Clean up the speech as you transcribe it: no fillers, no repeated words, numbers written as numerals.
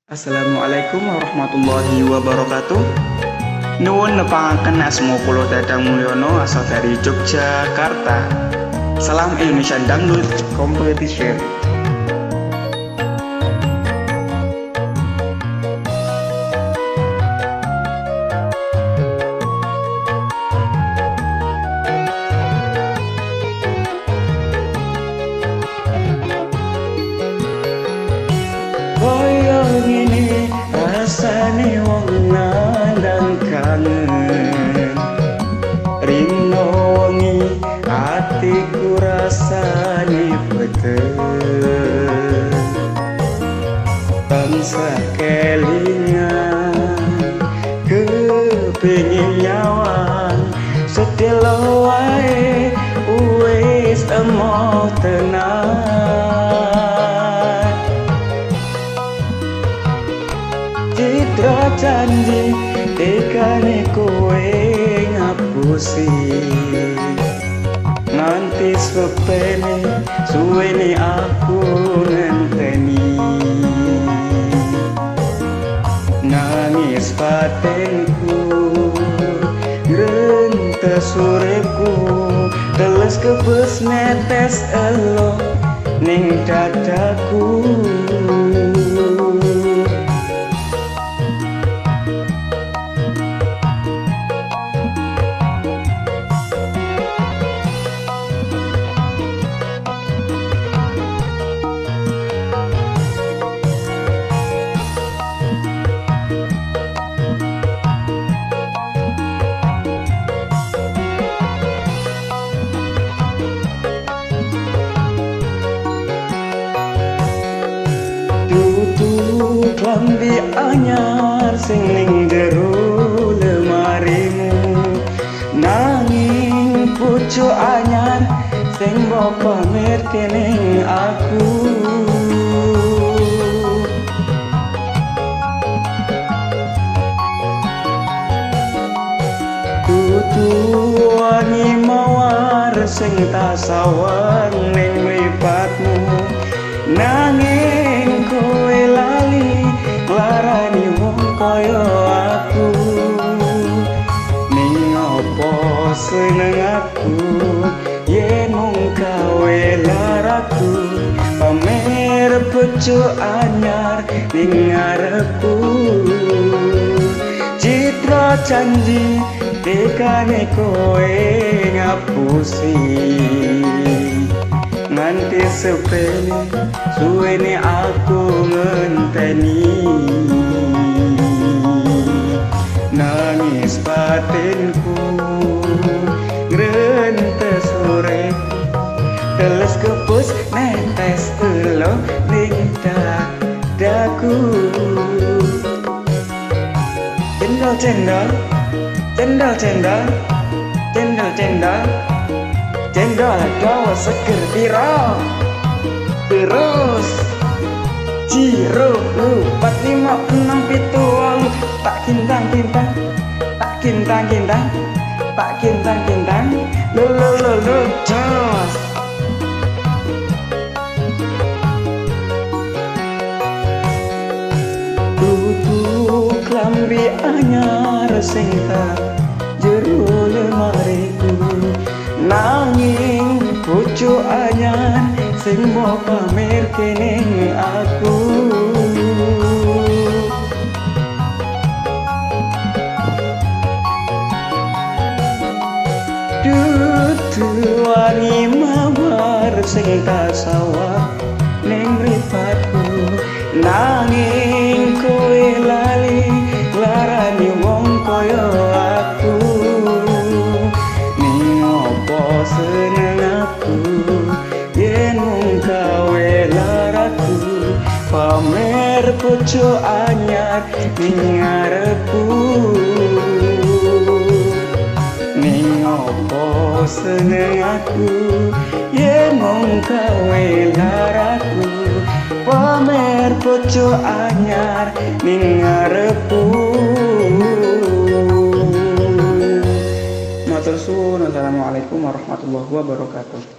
Assalamualaikum warahmatullahi wabarakatuh. Nuwun nepangaken asma kula Dadang Mulyono asal dari Yogyakarta. Salam Indonesian Dangdut Competition. Koyo ngene rasane wong nandang kangen, rino wengi atiku rasane peteng, tansah kelingan kepengin nyawan sedelo wae wis emoh tenan. Citra janji tekane kowe ngapusi, nanti sepene suwene aku ngenteni, nangis batinku grentes uripku, teles kebes netes elo ning dadaku. Tutup lambi anyar sing ning jero lemarimu, nanging pucuk anyar sing mbok pamerke ning aku. Tutup wangi mawar sing tak sawang ning mripatmu, nanging kowe lali nglarani wong kaya aku. Ning apa seneng aku yen mung kowe laraku, pamer pucuk anyar ning ngarepku. Citra janji tekane kowe ngapusi, nanti sepele suwene aku ngenteni, nangis batinku grentes uripku, teles kepus netes elo ning dadaku. Cendol cendol cendol cendol cendol cendol dawa seger piro, terus Ciro 4567 tak kintang-kintang, tak kintang-kintang, tak kintang-kintang, lo jos. Tutup klambi anyar sing tak jero lemariku, nanging pucuk anyar sing mbok pamerke ning aku. Dudu wangi mawar sing tak sawah ning mripatku, nanging kowe lali nglarani wong kaya aku. Ning apa seneng aku yen mung kowe laraku, pamer pucuk anyar ning ngarepku. Ning apa seneng aku yen mung kowe laraku, pamer pucuk anyar ning ngarepku. Matur suwun. Assalamualaikum warahmatullahi wabarakatuh.